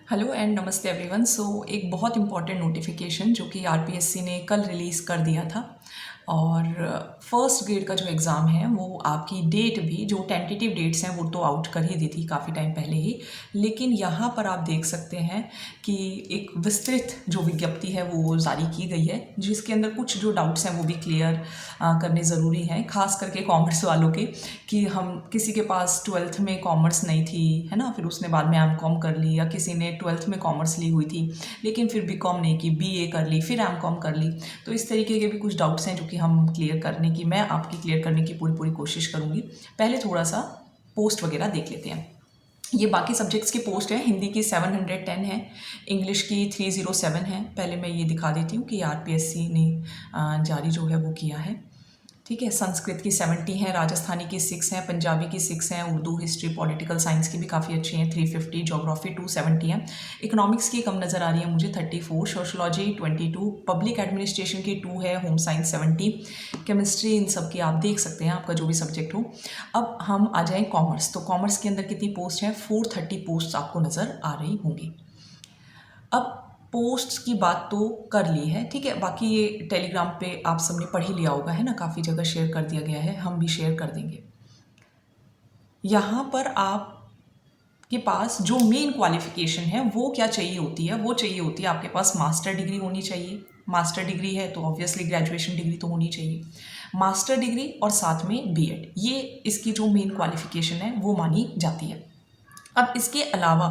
Hello and नमस्ते everyone. एक बहुत इंपॉर्टेंट नोटिफिकेशन जो कि आरपीएससी ने कल रिलीज़ कर दिया था। और फर्स्ट ग्रेड का जो एग्ज़ाम है वो आपकी डेट भी जो टेंटेटिव डेट्स हैं वो तो आउट कर ही दी थी काफ़ी टाइम पहले ही, लेकिन यहाँ पर आप देख सकते हैं कि एक विस्तृत जो विज्ञप्ति है वो जारी की गई है, जिसके अंदर कुछ जो डाउट्स हैं वो भी क्लियर करने ज़रूरी हैं, खास करके कॉमर्स वालों के। कि हम किसी के पास ट्वेल्थ में कॉमर्स नहीं थी, है ना, फिर उसने बाद में एम कॉम कर ली, या किसी ने ट्वेल्थ में कॉमर्स ली हुई थी लेकिन फिर बी कॉम नहीं की, बीए कर ली, फिर एम कॉम कर ली। तो इस तरीके के भी कुछ डाउट्स हैं जो कि हम क्लियर करने की, मैं आपकी क्लियर करने की पूरी पूरी कोशिश करूँगी। पहले थोड़ा सा पोस्ट वगैरह देख लेते हैं। ये बाकी सब्जेक्ट्स की पोस्ट है। हिंदी की 710 है, इंग्लिश की 307 है। पहले मैं ये दिखा देती हूँ कि आरपीएससी ने जारी जो है वो किया है। ठीक है, संस्कृत की 70 हैं, राजस्थानी की 6 हैं, पंजाबी की 6 हैं, उर्दू, हिस्ट्री, पॉलिटिकल साइंस की भी काफ़ी अच्छी हैं 350, ज्योग्राफी 270 हैं, इकोनॉमिक्स की कम नज़र आ रही है मुझे 34, सोशलॉजी 22, पब्लिक एडमिनिस्ट्रेशन की 2 है, होम साइंस 70, केमिस्ट्री, इन सब की आप देख सकते हैं आपका जो भी सब्जेक्ट हो। अब हम आ जाएँ कॉमर्स। तो कॉमर्स के अंदर कितनी पोस्ट हैं? 430 पोस्ट आपको नज़र आ रही होंगी। अब पोस्ट की बात तो कर ली है, ठीक है, बाकी ये टेलीग्राम पे आप सबने पढ़ ही लिया होगा, है ना, काफ़ी जगह शेयर कर दिया गया है, हम भी शेयर कर देंगे। यहाँ पर आप के पास जो मेन क्वालिफिकेशन है वो क्या चाहिए होती है? वो चाहिए होती है आपके पास मास्टर डिग्री होनी चाहिए। मास्टर डिग्री है तो ऑब्वियसली ग्रेजुएशन डिग्री तो होनी चाहिए, मास्टर डिग्री और साथ में बीएड, ये इसकी जो मेन क्वालिफिकेशन है वो मानी जाती है। अब इसके अलावा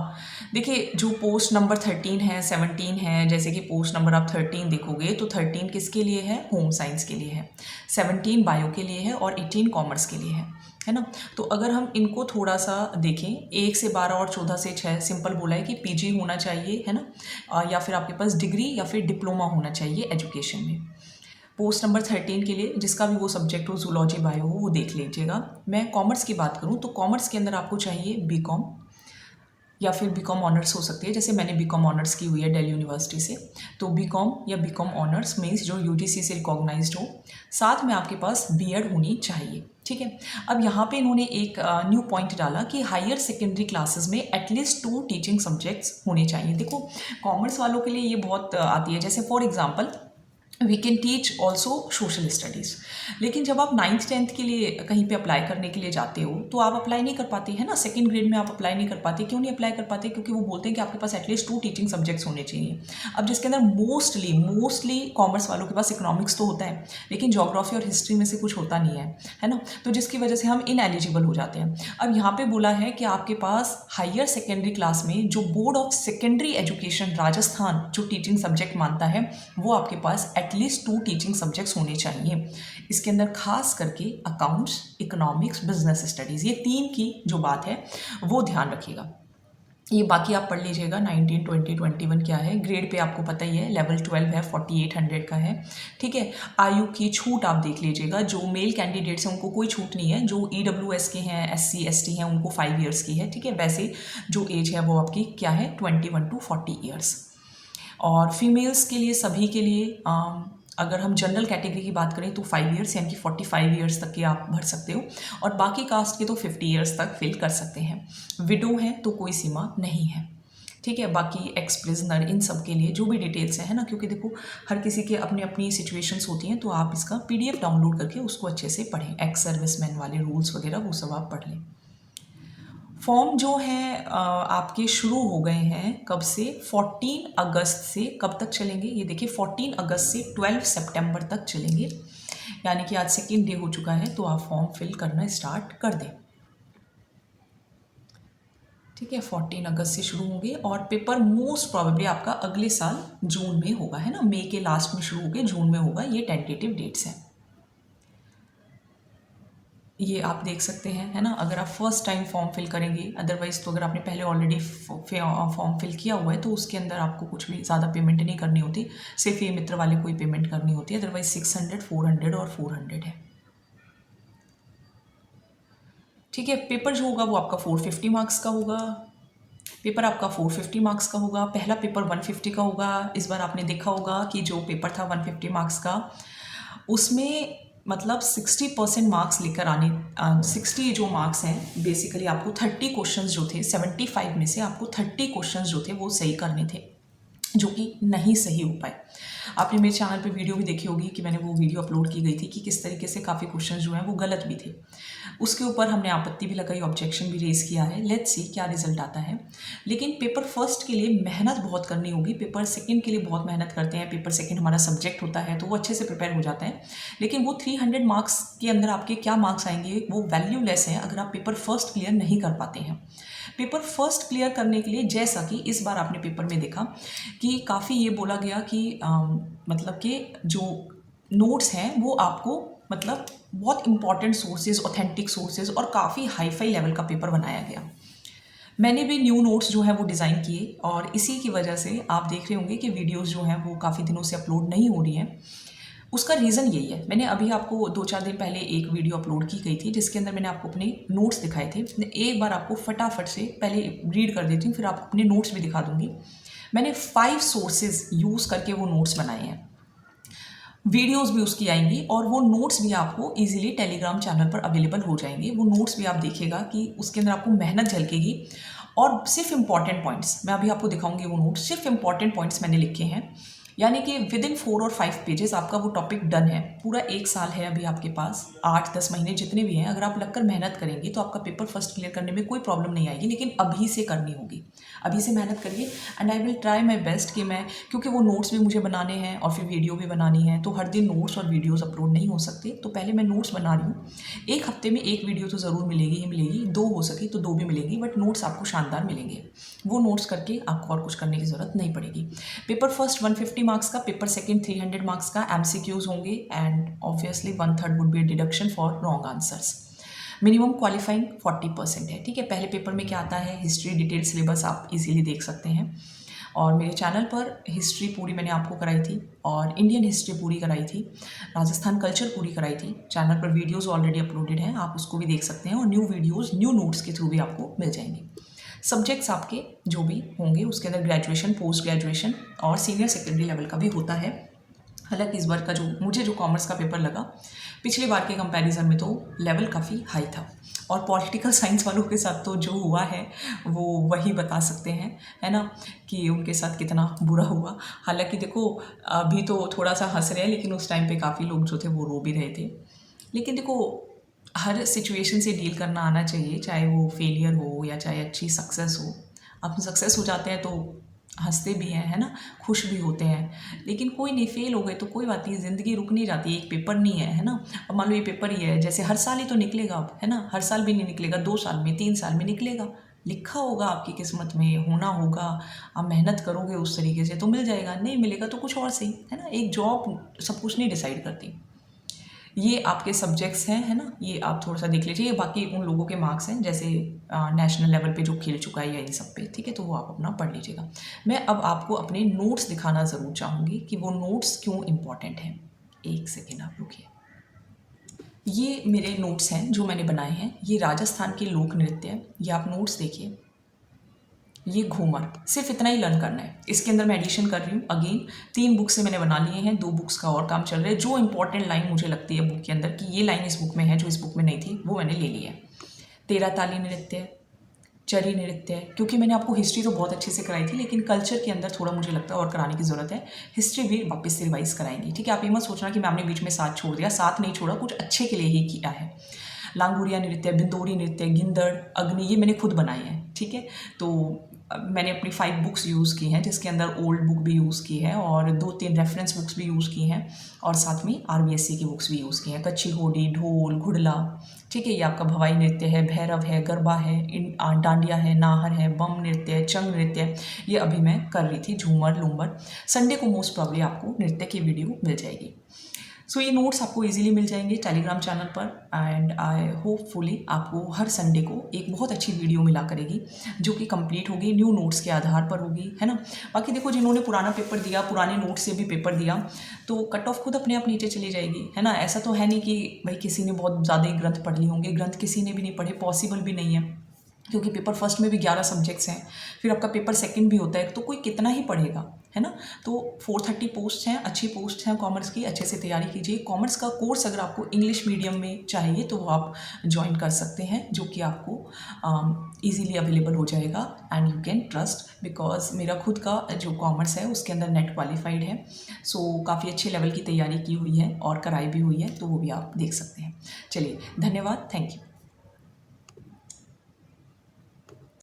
देखिए, जो पोस्ट नंबर 13 है, 17 है, जैसे कि पोस्ट नंबर आप 13 देखोगे तो 13 किसके लिए है? होम साइंस के लिए है, 17 बायो के लिए है और 18 कॉमर्स के लिए है ना। तो अगर हम इनको थोड़ा सा देखें, 1 से 12 और 14 से 6, सिंपल बोला है कि पीजी होना चाहिए, है ना, या फिर आपके पास डिग्री या फिर डिप्लोमा होना चाहिए एजुकेशन में। पोस्ट नंबर 13 के लिए जिसका भी वो सब्जेक्ट हो, जूलॉजी बायो हो, वो देख लीजिएगा। मैं कॉमर्स की बात करूँ तो कॉमर्स के अंदर आपको चाहिए बीकॉम या फिर बीकॉम ऑनर्स हो सकती है, जैसे मैंने बीकॉम ऑनर्स की हुई है दिल्ली यूनिवर्सिटी से। तो बीकॉम या बीकॉम ऑनर्स मीन्स जो यूजीसी से रिकॉग्नाइज्ड हो, साथ में आपके पास बीएड होनी चाहिए, ठीक है। अब यहाँ पे इन्होंने एक न्यू पॉइंट डाला कि हायर सेकेंडरी क्लासेस में एटलीस्ट 2 टीचिंग सब्जेक्ट्स होने चाहिए। देखो, कॉमर्स वालों के लिए ये बहुत आती है, जैसे for example we can teach also social studies, लेकिन जब आप 9th-10th के लिए कहीं पे अप्लाई करने के लिए जाते हो तो आप अप्लाई नहीं कर पाते, है ना। सेकंड ग्रेड में आप अप्लाई नहीं कर पाते। क्यों नहीं अप्लाई कर पाते? क्योंकि वो बोलते हैं कि आपके पास एटलीस्ट 2 टीचिंग सब्जेक्ट्स होने चाहिए। अब जिसके अंदर मोस्टली कॉमर्स वालों के पास इकोनॉमिक्स तो होता है, लेकिन ज्योग्राफी और हिस्ट्री में से कुछ होता नहीं है ना, तो जिसकी वजह से हम इनएलिजिबल हो जाते हैं। अब यहाँ पे बोला है कि आपके पास हायर सेकेंडरी क्लास में जो board of secondary education Rajasthan जो टीचिंग सब्जेक्ट मानता है, वो आपके पास एटलीस्ट 2 टीचिंग सब्जेक्ट्स होने चाहिए। इसके अंदर खास करके अकाउंट्स, इकोनॉमिक्स, बिजनेस स्टडीज़, ये 3 की जो बात है वो ध्यान रखिएगा। ये बाकी आप पढ़ लीजिएगा। 19, 20, 21 क्या है, ग्रेड पे आपको पता ही है, लेवल 12 है, 4800 का है, ठीक है। आयु की छूट आप देख लीजिएगा, जो मेल कैंडिडेट्स हैं उनको कोई छूट नहीं है, जो ईडब्ल्यूएस के हैं, एससी एसटी हैं, उनको 5 ईयर्स की है, ठीक है। वैसे जो एज है वो आपकी क्या है, 21 to 40 ईयर्स। और फीमेल्स के लिए, सभी के लिए, अगर हम जनरल कैटेगरी की बात करें तो 5 ईयर्स यानी कि 45 ईयर्स तक के आप भर सकते हो, और बाकी कास्ट के तो 50 ईयर्स तक फिल कर सकते हैं। विडो है तो कोई सीमा नहीं है, ठीक है। बाकी एक्स प्रिजनर, इन सब के लिए जो भी डिटेल्स है ना, क्योंकि देखो हर किसी के अपनी अपनी सिचुएशंस होती हैं, तो आप इसका पीडीएफ डाउनलोड करके उसको अच्छे से पढ़ें। एक्स सर्विसमैन वाले रूल्स वगैरह वो सब आप पढ़ लें। फॉर्म जो है आपके शुरू हो गए हैं कब से? 14 अगस्त से। कब तक चलेंगे ये देखिए, 14 अगस्त से 12 सितंबर तक चलेंगे, यानी कि आज सेकेंड डे हो चुका है, तो आप फॉर्म फिल करना स्टार्ट कर दें, ठीक है। 14 अगस्त से शुरू होंगे और पेपर मोस्ट प्रॉबेबली आपका अगले साल जून में होगा, है ना, मई के लास्ट में शुरू होकर जून में होगा, ये टेंटेटिव डेट्स हैं। ये आप देख सकते हैं, है ना, अगर आप फर्स्ट टाइम फॉर्म फिल करेंगे, अदरवाइज़ तो अगर आपने पहले ऑलरेडी फॉर्म फिल किया हुआ है तो उसके अंदर आपको कुछ भी ज़्यादा पेमेंट नहीं करनी होती, सिर्फ ये मित्र वाले को ही पेमेंट करनी होती है, अदरवाइज 600, 400 और 400 है, ठीक है। पेपर जो होगा वो आपका 450 मार्क्स का होगा। पेपर आपका 450 मार्क्स का होगा। पहला पेपर 150 का होगा। इस बार आपने देखा होगा कि जो पेपर था 150 मार्क्स का, उसमें मतलब 60% मार्क्स लेकर आने 60 जो मार्क्स हैं बेसिकली आपको 30 क्वेश्चंस जो थे 75 में से आपको 30 क्वेश्चंस जो थे वो सही करने थे, जो कि नहीं सही हो पाए। आपने मेरे चैनल पे वीडियो भी देखी होगी कि मैंने वो वीडियो अपलोड की गई थी कि किस तरीके से काफ़ी क्वेश्चन जो हैं वो गलत भी थे। उसके ऊपर हमने आपत्ति भी लगाई, ऑब्जेक्शन भी रेज़ किया है। लेट्स सी क्या रिजल्ट आता है। लेकिन पेपर फर्स्ट के लिए मेहनत बहुत करनी होगी, पेपर सेकंड के लिए बहुत मेहनत करते हैं। पेपर सेकंड हमारा सब्जेक्ट होता है तो वो अच्छे से प्रिपेयर हो जाता है, लेकिन वो 300 मार्क्स के अंदर आपके क्या मार्क्स आएंगे वो वैल्यूलेस हैं अगर आप पेपर फर्स्ट क्लियर नहीं कर पाते हैं। पेपर फर्स्ट क्लियर करने के लिए जैसा कि इस बार आपने पेपर में देखा कि काफ़ी ये बोला गया कि मतलब कि जो नोट्स हैं वो आपको मतलब बहुत इंपॉर्टेंट सोर्सेज, ऑथेंटिक सोर्सेज और काफ़ी हाई फाई लेवल का पेपर बनाया गया। मैंने भी न्यू नोट्स जो हैं वो डिज़ाइन किए और इसी की वजह से आप देख रहे होंगे कि वीडियोस जो हैं वो काफ़ी दिनों से अपलोड नहीं हो रही हैं। उसका रीज़न यही है। मैंने अभी आपको 2-4 दिन पहले एक वीडियो अपलोड की गई थी जिसके अंदर मैंने आपको अपने नोट्स दिखाए थे। मैं एक बार आपको फटाफट से पहले रीड कर देती हूँ, फिर आपको अपने नोट्स भी दिखा दूँगी। मैंने 5 सोर्सेज यूज़ करके वो नोट्स बनाए हैं। वीडियोस भी उसकी आएंगी और वो नोट्स भी आपको इजीली टेलीग्राम चैनल पर अवेलेबल हो जाएंगे। वो नोट्स भी आप देखिएगा कि उसके अंदर आपको मेहनत झलकेगी और सिर्फ इंपॉर्टेंट पॉइंट्स मैं अभी आपको दिखाऊंगी। वो नोट्स सिर्फ इंपॉर्टेंट पॉइंट्स मैंने लिखे हैं, यानी कि विद इन 4 और 5 पेजेस आपका वो टॉपिक डन है। पूरा 1 साल है अभी आपके पास, 8-10 महीने जितने भी हैं, अगर आप लगकर मेहनत करेंगे तो आपका पेपर फर्स्ट क्लियर करने में कोई प्रॉब्लम नहीं आएगी। लेकिन अभी से करनी होगी, अभी से मेहनत करिए and I will try my best कि मैं, क्योंकि वो नोट्स भी मुझे बनाने हैं और फिर वीडियो भी बनानी है, तो हर दिन नोट्स और वीडियोज़ अपलोड नहीं हो सकते। तो पहले मैं नोट्स बना रही हूँ। एक हफ्ते में एक वीडियो तो ज़रूर मिलेगी ही मिलेगी, 2 हो सके तो 2 भी मिलेंगी, बट नोट्स आपको शानदार मिलेंगे। वो नोट्स करके आपको और कुछ करने की ज़रूरत नहीं पड़ेगी। पेपर फर्स्ट 150 मार्क्स का, पेपर सेकंड 300 मार्क्स का MCQs होंगे and obviously 1/3 would be deduction for wrong answers. Minimum qualifying 40% है। ठीक है, पहले पेपर में क्या आता है, हिस्ट्री डिटेल सिलेबस आप इजीली देख सकते हैं और मेरे चैनल पर हिस्ट्री पूरी मैंने आपको कराई थी और इंडियन हिस्ट्री पूरी कराई थी, राजस्थान कल्चर पूरी कराई थी। चैनल पर वीडियोस ऑलरेडी अपलोडेड हैं, आप उसको भी देख सकते हैं और न्यू वीडियोस न्यू नोट्स के थ्रू भी आपको मिल जाएंगे। सब्जेक्ट्स आपके जो भी होंगे उसके अंदर ग्रेजुएशन, पोस्ट ग्रेजुएशन और सीनियर सेकेंडरी लेवल का भी होता है। हालांकि इस बार का जो कॉमर्स का पेपर लगा, पिछले बार के कंपैरिजन में तो लेवल काफ़ी हाई था और पॉलिटिकल साइंस वालों के साथ तो जो हुआ है वो वही बता सकते हैं, है ना, कि उनके साथ कितना बुरा हुआ। हालांकि देखो अभी तो थोड़ा सा हंस रहे हैं, लेकिन उस टाइम पे काफ़ी लोग जो थे वो रो भी रहे थे। लेकिन देखो हर सिचुएशन से डील करना आना चाहिए, चाहे वो फेलियर हो या चाहे अच्छी सक्सेस हो। आप सक्सेस हो जाते हैं तो हंसते भी हैं, है ना, खुश भी होते हैं। लेकिन कोई नहीं, फेल हो गए तो कोई बात नहीं, ज़िंदगी रुक नहीं जाती, एक पेपर नहीं है ना। अब मान लो ये पेपर ही है, जैसे हर साल ही तो निकलेगा अब, है ना, हर साल भी नहीं निकलेगा, 2 साल में 3 साल में निकलेगा। लिखा होगा आपकी किस्मत में, होना होगा, आप मेहनत करोगे उस तरीके से तो मिल जाएगा, नहीं मिलेगा तो कुछ और सही, है ना। एक जॉब सब कुछ नहीं डिसाइड करती। ये आपके सब्जेक्ट्स हैं, है ना, ये आप थोड़ा सा देख लीजिए। बाकी उन लोगों के मार्क्स हैं जैसे नेशनल लेवल पे जो खेल चुका है या इन सब पे, ठीक है, तो वो आप अपना पढ़ लीजिएगा। मैं अब आपको अपने नोट्स दिखाना ज़रूर चाहूँगी कि वो नोट्स क्यों इम्पॉर्टेंट हैं। एक सेकेंड आप रुकिए। ये मेरे नोट्स हैं जो मैंने बनाए हैं, ये राजस्थान के लोक नृत्य है। ये आप नोट्स देखिए, ये घूमर, सिर्फ इतना ही लर्न करना है। इसके अंदर मैं एडिशन कर रही हूँ। अगेन 3 बुक्स से मैंने बना लिए हैं, 2 बुक्स का और काम चल रहा है। जो इंपॉर्टेंट लाइन मुझे लगती है बुक के अंदर कि ये लाइन इस बुक में है जो इस बुक में नहीं थी, वो मैंने ले ली है। 13 ताली नृत्य, चरी नृत्य, क्योंकि मैंने आपको हिस्ट्री तो बहुत अच्छे से कराई थी, लेकिन कल्चर के अंदर थोड़ा मुझे लगता है और कराने की ज़रूरत है। हिस्ट्री भी वापस से रिवाइज कराएंगी, ठीक है। आप ये मत सोचना कि मैम ने बीच में साथ छोड़ दिया, साथ नहीं छोड़ा, कुछ अच्छे के लिए ही किया है। लांगुरिया नृत्य, बिंदोरी नृत्य, गिंदड़, अग्नि, ये मैंने खुद बनाए हैं, ठीक है। तो मैंने अपनी 5 बुक्स यूज़ की हैं, जिसके अंदर ओल्ड बुक भी यूज़ की है और 2-3 रेफरेंस बुक्स भी यूज़ की हैं और साथ में RBSC की बुक्स भी यूज़ की हैं। कच्ची घोड़ी, ढोल, घुड़ला, ठीक है, ये आपका भवाई नृत्य है, भैरव है, गरबा है, डांडिया है, नाहर है, बम नृत्य, चंग नृत्य, ये अभी मैं कर रही थी, झूमर, लूमर। संडे को मोस्ट प्रॉब्ली आपको नृत्य की वीडियो मिल जाएगी। सो ये नोट्स आपको इजीली मिल जाएंगे टेलीग्राम चैनल पर एंड आई होपफुली आपको हर संडे को एक बहुत अच्छी वीडियो मिला करेगी जो कि कंप्लीट होगी, न्यू नोट्स के आधार पर होगी, है ना। बाकी देखो जिन्होंने पुराना पेपर दिया, पुराने नोट्स से भी पेपर दिया, तो कट ऑफ खुद अपने आप नीचे चली जाएगी, है ना। ऐसा तो है नहीं कि भाई किसी ने बहुत ज़्यादा ही ग्रंथ पढ़ लिए होंगे, ग्रंथ किसी ने भी नहीं पढ़े, पॉसिबल भी नहीं है। क्योंकि पेपर फर्स्ट में भी 11 सब्जेक्ट्स हैं, फिर आपका पेपर सेकंड भी होता है, तो कोई कितना ही पढ़ेगा, है ना। तो 430 पोस्ट हैं, अच्छी पोस्ट हैं कॉमर्स की, अच्छे से तैयारी कीजिए। कॉमर्स का कोर्स अगर आपको इंग्लिश मीडियम में चाहिए तो वो आप ज्वाइन कर सकते हैं, जो कि आपको ईजीली अवेलेबल हो जाएगा and you can trust, because मेरा खुद का जो कॉमर्स है उसके अंदर नेट क्वालिफाइड है। सो काफ़ी अच्छे लेवल की तैयारी की हुई है और कराई भी हुई है, तो वो भी आप देख सकते हैं। चलिए, धन्यवाद, थैंक यू।